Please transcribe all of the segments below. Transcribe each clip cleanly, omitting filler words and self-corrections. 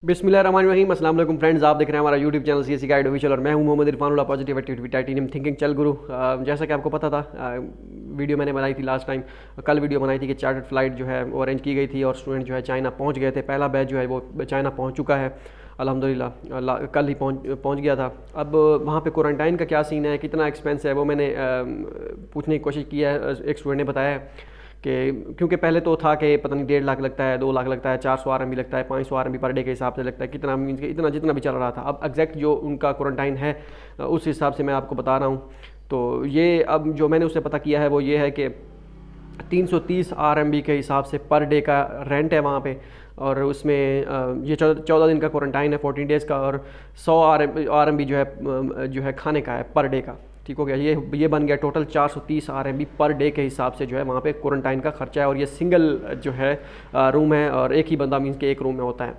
बिस्मिल्लाहिर्रहमानिर्रहीम। अस्सलाम वालेकुम फ्रेंड्स, आप देख रहे हैं हमारा YouTube channel CSC guide official और मैं हूं Mohammad Irfanullah, positive activity titanium thinking चल गुरु। जैसा कि आपको पता था, वीडियो मैंने बनाई थी लास्ट टाइम, कल वीडियो बनाई थी कि चार्टर्ड फ्लाइट जो है वो अरेंज की गई थी और स्टूडेंट जो है चाइना पहुंच गए थे। पहला बैच जो है वो चाइना पहुंच चुका है अल्हम्दुलिल्लाह, कल ही पहुंच गया था। अब वहाँ पे क्वारंटाइन का क्या सीन है, कितना एक्सपेंस है, वो मैंने पूछने की कोशिश की है। एक स्टूडेंट ने बताया कि क्योंकि पहले तो था कि पता नहीं 1.5 लाख लगता है, 2 लाख लगता है, 400 RMB लगता है, 500 RMB पर डे के हिसाब से लगता है, कितना मीन्स के इतना जितना भी चल रहा था। अब एग्जैक्ट जो उनका क्वारंटाइन है उस हिसाब से मैं आपको बता रहा हूँ। तो ये अब जो मैंने उससे पता किया है वो ये है कि 330 RMB के हिसाब से पर डे का रेंट है वहाँ पे, और उसमें ये 14 दिन का क्वारंटाइन है, 14 डेज़ का, और 100 RMB जो है खाने का है पर डे का। ठीक हो गया, ये बन गया टोटल 430 RMB पर डे के हिसाब से जो है वहाँ पे क्वारंटाइन का खर्चा है। और ये सिंगल जो है रूम है और एक ही बंदा मीन्स के एक रूम में होता है,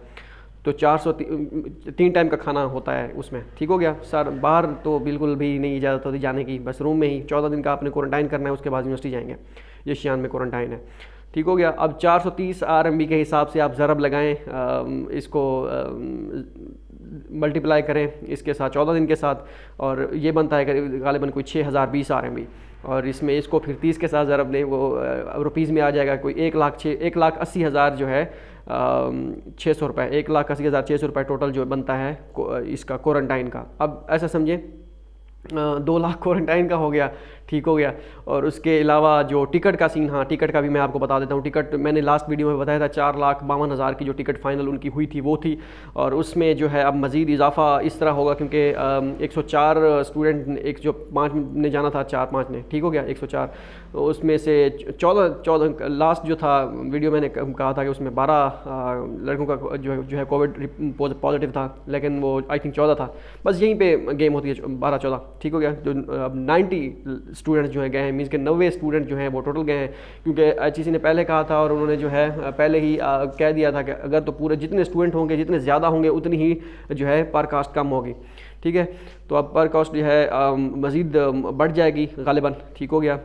तो 3 टाइम का खाना होता है उसमें। ठीक हो गया सर, बाहर तो बिल्कुल भी नहीं इजाज़त होती जाने की, बस रूम में ही 14 दिन का आपने क्वारंटाइन करना है, उसके बाद यूनिवर्सिटी जाएंगे। ये शियान में क्वारंटाइन है। ठीक हो गया। अब 430 RMB के हिसाब से आप ज़रब लगाएं, इसको मल्टीप्लाई करें इसके साथ 14 दिन के साथ, और ये बनता है गालिबन कोई 6020 RMB। और इसमें इसको फिर 30 के साथ ज़रब लें, वो रुपीज़ में आ जाएगा कोई 1,80,000 जो है 600 रुपये, 1,80,600 रुपये टोटल जो बनता है इसका क्वारंटाइन का। अब ऐसा समझें 2 लाख क्वारंटाइन का हो गया। ठीक हो गया। और उसके अलावा जो टिकट का सीन, हाँ टिकट का भी मैं आपको बता देता हूँ। टिकट मैंने लास्ट वीडियो में बताया था, 4,52,000 की जो टिकट फाइनल उनकी हुई थी वो थी। और उसमें जो है अब मज़ीद इजाफा इस तरह होगा क्योंकि 104 स्टूडेंट, एक जो 5 ने जाना था, 4-5 ने, ठीक हो गया 104, तो उसमें से 14 लास्ट जो था वीडियो मैंने कहा था कि उसमें 12 लड़कों का जो है कोविड पॉजिटिव था, लेकिन वो आई थिंक 14 था। बस यहीं पे गेम होती है 12-14। ठीक हो गया। जो अब 90 स्टूडेंट्स जो हैं गए हैं, मीन्स के 90 स्टूडेंट जो हैं वो टोटल गए हैं, क्योंकि HEC ने पहले कहा था और उन्होंने जो है पहले ही कह दिया था कि अगर तो पूरे जितने स्टूडेंट होंगे, जितने ज़्यादा होंगे, उतनी ही जो है पर कास्ट कम होगी। ठीक है, तो अब पर कास्ट जो है मज़ीद बढ़ जाएगी गालिबन। ठीक हो गया,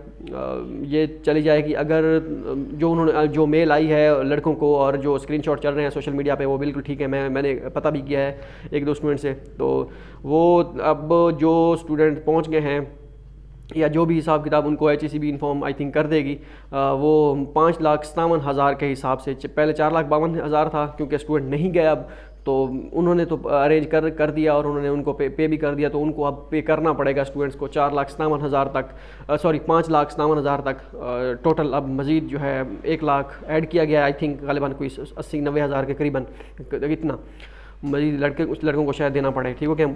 ये चली जाएगी अगर जो मेल आई है लड़कों को और जो स्क्रीनशॉट चल रहे हैं सोशल मीडिया पे वो बिल्कुल ठीक है। मैंने पता भी किया है 1-2 स्टूडेंट से, तो वो अब जो स्टूडेंट पहुंच गए हैं या जो भी हिसाब किताब उनको HEC भी इन्फॉर्म आई थिंक कर देगी, वो 5,57,000 के हिसाब से, पहले 4,52,000 था क्योंकि स्टूडेंट नहीं गया अब, तो उन्होंने तो अरेंज कर दिया और उन्होंने उनको पे भी कर दिया, तो उनको अब पे करना पड़ेगा स्टूडेंट्स को 4,57,000 तक, सॉरी 5,57,000 तक टोटल। अब मज़ीद जो है 1 लाख ऐड किया गया, आई थिंक गालिबन कोई 80-90 हज़ार के करीबन इतना मज़ीद लड़कों को शायद देना पड़े। ठीक हो गया,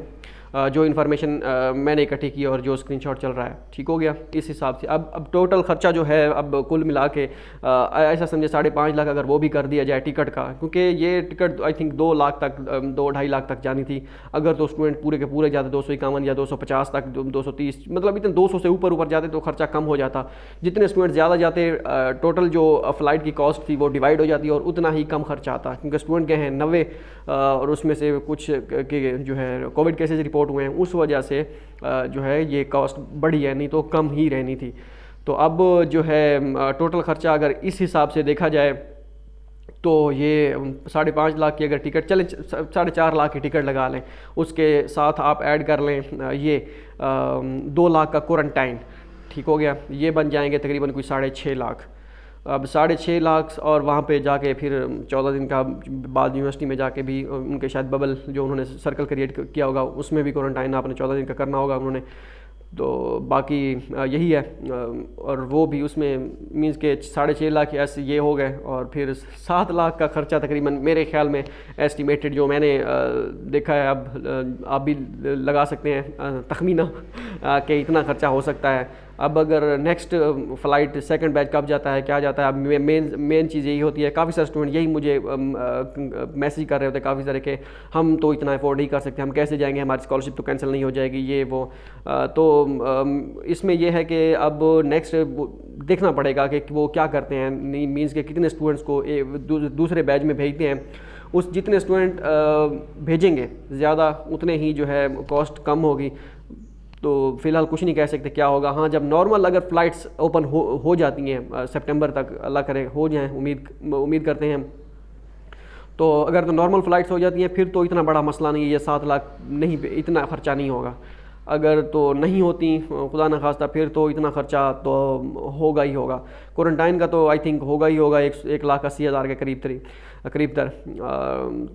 जो इन्फॉर्मेशन मैंने इकट्ठी की और जो स्क्रीनशॉट चल रहा है। ठीक हो गया, इस हिसाब से अब टोटल ख़र्चा जो है अब कुल मिला के ऐसा समझे 5.5 लाख अगर वो भी कर दिया जाए टिकट का, क्योंकि ये टिकट आई थिंक 2 लाख तक, 2-2.5 लाख तक जानी थी। अगर तो स्टूडेंट पूरे के पूरे जाते 251 या 250 तक, 230, मतलब इतने 200 से ऊपर जाते तो खर्चा कम हो जाता। जितने स्टूडेंट ज़्यादा जाते टोटल जो फ़्लाइट की कॉस्ट थी वो डिवाइड हो जाती और उतना ही कम खर्चा आता, क्योंकि स्टूडेंट गए हैं 90 और उसमें से कुछ के जो है कोविड केसेज रिपोर्ट हुए हैं, उस वजह से जो है ये कॉस्ट बढ़ी है, नहीं तो कम ही रहनी थी। तो अब जो है टोटल ख़र्चा अगर इस हिसाब से देखा जाए तो ये 5.5 लाख की अगर टिकट चले, 4.5 लाख की टिकट लगा लें, उसके साथ आप ऐड कर लें ये 2 लाख का क्वारंटाइन। ठीक हो गया, ये बन जाएंगे तकरीबन कोई 6.5 लाख। अब 6.5 लाख और वहाँ पे जाके फिर 14 दिन का बाद यूनिवर्सिटी में जाके भी उनके शायद बबल जो उन्होंने सर्कल क्रिएट किया होगा उसमें भी क्वारंटाइन आपने 14 दिन का करना होगा उन्होंने, तो बाकी यही है। और वो भी उसमें मींस के 6.5 लाख ऐसे ये हो गए, और फिर 7 लाख का खर्चा तकरीबन मेरे ख्याल में एस्टिमेटेड जो मैंने देखा है, अब आप भी लगा सकते हैं तखमीना कि इतना खर्चा हो सकता है। अब अगर नेक्स्ट फ़्लाइट सेकंड बैच कब जाता है, क्या जाता है, अब मेन चीज़ यही होती है। काफ़ी सारे स्टूडेंट यही मुझे मैसेज कर रहे होते हैं काफ़ी सारे कि हम तो इतना अफोर्ड नहीं कर सकते, हम कैसे जाएंगे, हमारी स्कॉलरशिप तो कैंसिल नहीं हो जाएगी, ये वो। तो इसमें यह है कि अब नेक्स्ट देखना पड़ेगा कि वो क्या करते हैं, मीन्स के कितने स्टूडेंट्स को दूसरे बैच में भेजते हैं। उस जितने स्टूडेंट भेजेंगे ज़्यादा उतने ही जो है कॉस्ट कम होगी। तो फ़िलहाल कुछ नहीं कह सकते क्या होगा। हाँ, जब नॉर्मल अगर फ़्लाइट्स ओपन हो जाती हैं सितंबर तक, अल्लाह करे हो जाएं, उम्मीद करते हैं, तो अगर तो नॉर्मल फ़्लाइट्स हो जाती हैं फिर तो इतना बड़ा मसला नहीं है, ये 7 लाख नहीं, इतना ख़र्चा नहीं होगा। अगर तो नहीं होती खुदा न खास्ता फिर तो इतना ख़र्चा तो होगा ही होगा। क्वारंटाइन का तो आई थिंक होगा ही होगा, 1,80,000 के करीब तर।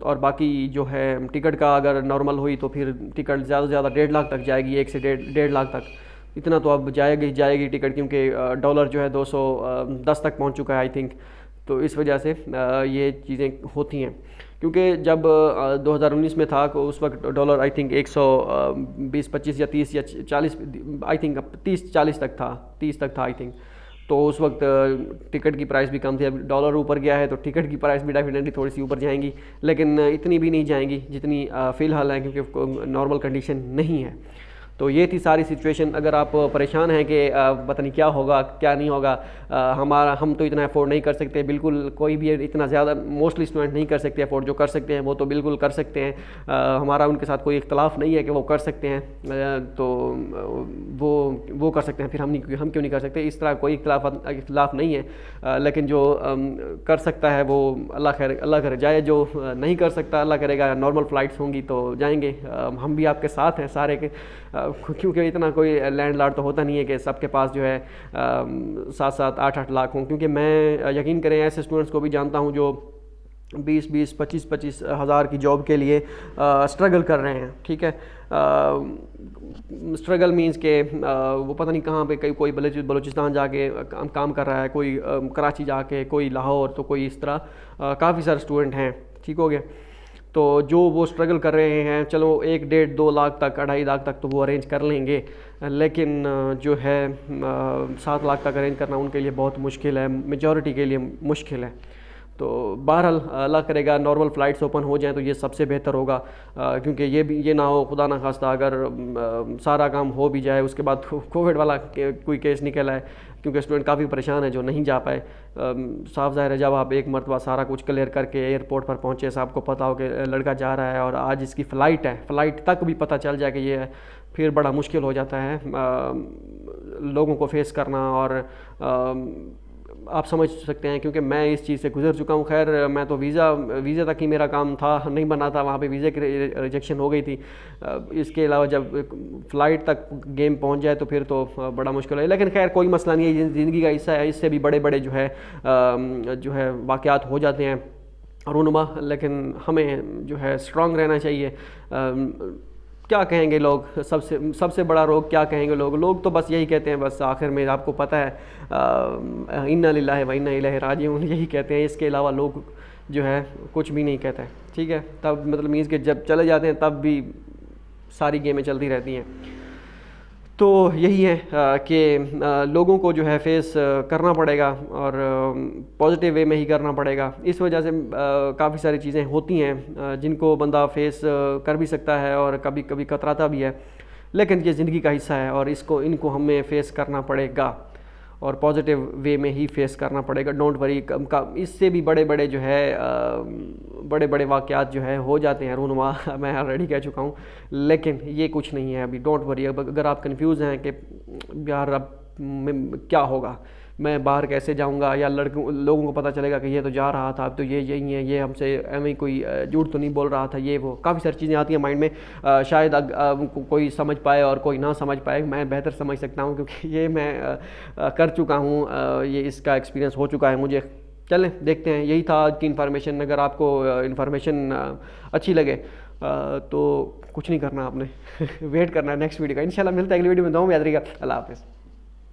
और बाकी जो है टिकट का अगर नॉर्मल हुई तो फिर टिकट ज़्यादा से ज़्यादा 1.5 लाख तक जाएगी, 1 से 1.5 लाख तक। इतना तो अब जाएगी टिकट, क्योंकि डॉलर जो है 210 तक पहुंच चुका है आई थिंक। तो इस वजह से ये चीज़ें होती हैं, क्योंकि जब 2019 में था उस वक्त डॉलर आई थिंक 120-25 या 30 या 40 आई थिंक 30-40 तक था, 30 तक था आई थिंक। तो उस वक्त टिकट की प्राइस भी कम थी। अब डॉलर ऊपर गया है तो टिकट की प्राइस भी डेफिनेटली थोड़ी सी ऊपर जाएंगी, लेकिन इतनी भी नहीं जाएंगी जितनी फ़िलहाल है, क्योंकि नॉर्मल कंडीशन नहीं है। तो ये थी सारी सिचुएशन। अगर आप परेशान हैं कि पता नहीं क्या होगा क्या नहीं होगा, हम तो इतना अफोर्ड नहीं कर सकते, बिल्कुल कोई भी इतना ज़्यादा मोस्टली स्टूडेंट नहीं कर सकते अफोर्ड। जो कर सकते हैं वो तो बिल्कुल कर सकते हैं, हमारा उनके साथ कोई इख्तलाफ नहीं है कि वो कर सकते हैं, तो वो कर सकते हैं, फिर हम क्यों नहीं कर सकते, इस तरह कोई इख्तलाफ नहीं है। लेकिन जो कर सकता है वो अल्लाह करे जाए, जो नहीं कर सकता अल्लाह करेगा नॉर्मल फ़्लाइट्स होंगी तो जाएंगे। हम भी आपके साथ हैं सारे के, क्योंकि इतना कोई लैंडलॉर्ड तो होता नहीं है कि सबके पास जो है 7-7, 8-8 लाख हों। क्योंकि मैं यकीन करें ऐसे स्टूडेंट्स को भी जानता हूं जो 20-20, 25-25 हज़ार की जॉब के लिए स्ट्रगल कर रहे हैं। ठीक है, स्ट्रगल मींस के वो पता नहीं कहाँ पे, कोई बलूचिस्तान जाके काम कर रहा है, कोई कराची जाके, कोई लाहौर, तो कोई इस तरह काफ़ी सारे स्टूडेंट हैं। ठीक हो गया, तो जो वो स्ट्रगल कर रहे हैं, चलो 1, 1.5, 2 लाख तक, 2.5 लाख तक तो वो अरेंज कर लेंगे, लेकिन जो है 7 लाख तक अरेंज करना उनके लिए बहुत मुश्किल है, मेजॉरिटी के लिए मुश्किल है। तो बहरहाल अल्लाह करेगा नॉर्मल फ़्लाइट्स ओपन हो जाएं तो ये सबसे बेहतर होगा, क्योंकि ये ना हो खुदा ना खास्ता अगर सारा काम हो भी जाए उसके बाद कोविड वाला कोई केस निकल आए, क्योंकि स्टूडेंट काफ़ी परेशान है जो नहीं जा पाए। साफ ज़ाहिर है जब आप एक मरतबा सारा कुछ क्लियर करके एयरपोर्ट पर पहुँचे, आपको पता हो कि लड़का जा रहा है और आज इसकी फ़्लाइट है, फ़्लाइट तक भी पता चल जाए कि ये है, फिर बड़ा मुश्किल हो जाता है लोगों को फेस करना। और आप समझ सकते हैं, क्योंकि मैं इस चीज़ से गुजर चुका हूँ। खैर मैं तो वीज़ा तक ही मेरा काम था, नहीं बना था, वहाँ पे वीज़े की रिजेक्शन हो गई थी। इसके अलावा जब फ़्लाइट तक गेम पहुँच जाए तो फिर तो बड़ा मुश्किल है, लेकिन खैर कोई मसला नहीं है, ज़िंदगी का हिस्सा है। इससे भी बड़े बड़े जो है वाक़यात हो जाते हैं रूनुमा, लेकिन हमें जो है स्ट्रॉन्ग रहना चाहिए। क्या कहेंगे लोग, सबसे बड़ा रोग क्या कहेंगे लोग तो बस यही कहते हैं, बस आखिर में आपको पता है इन्ना लिल्लाहि व इन्ना इलैहि राजिऊन यही कहते हैं। इसके अलावा लोग जो है कुछ भी नहीं कहते। ठीक है, तब मतलब मीन्स के जब चले जाते हैं तब भी सारी गेमें चलती रहती हैं। तो यही है कि लोगों को जो है फेस करना पड़ेगा और पॉजिटिव वे में ही करना पड़ेगा। इस वजह से काफ़ी सारी चीज़ें होती हैं जिनको बंदा फेस कर भी सकता है और कभी कभी कतराता भी है, लेकिन ये ज़िंदगी का हिस्सा है और इनको हमें फेस करना पड़ेगा और पॉजिटिव वे में ही फेस करना पड़ेगा। डोंट वरी, इससे भी बड़े बड़े जो है बड़े बड़े वाक़यात जो है हो जाते हैं रूनुमा, मैं ऑलरेडी कह चुका हूँ, लेकिन ये कुछ नहीं है अभी। डोंट वरी, अगर आप कंफ्यूज हैं कि यार अब क्या होगा, मैं बाहर कैसे जाऊंगा, या लोगों को पता चलेगा कि ये तो जा रहा था, अब तो ये यही है, ये हमसे एवं कोई झूठ तो नहीं बोल रहा था, ये वो काफ़ी सारी चीज़ें आती हैं माइंड में। शायद कोई समझ पाए और कोई ना समझ पाए, मैं बेहतर समझ सकता हूँ क्योंकि ये मैं कर चुका हूँ, ये इसका एक्सपीरियंस हो चुका है मुझे। चलें देखते हैं, यही था आज की इन्फॉर्मेशन। अगर आपको इन्फॉर्मेशन अच्छी लगे तो कुछ नहीं करना आपने वेट करना है नेक्स्ट वीडियो का। इंशाल्लाह मिलता है अगली वीडियो में। दुआ में याद रखिएगा। अल्लाह हाफ़िज़।